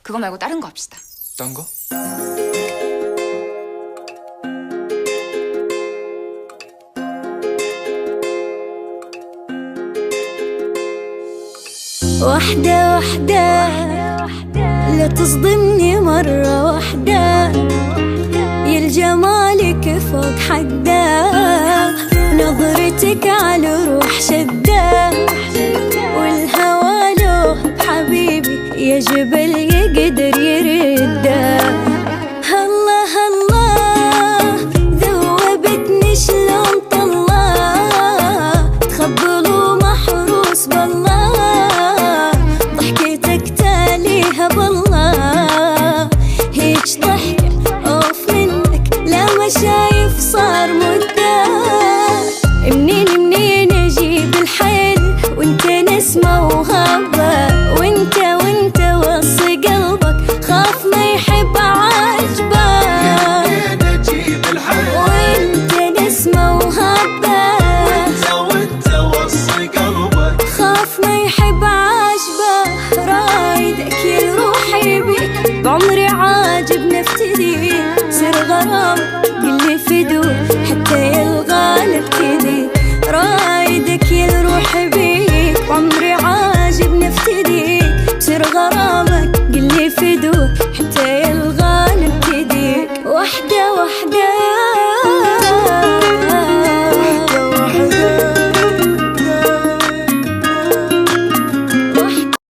그거 말고 다른 거 합시다. 딴 거? واحدة واحدة لا تصدمني مرة واحدة، يا الجمالك فوق حده، نظرتك على روح شده، والهوى له حبيبي يا جبل يقدر يرده. الله الله ذوبتني شلون طلع، تخبل ومحروس بالله، ضحكتك تاليها بالله.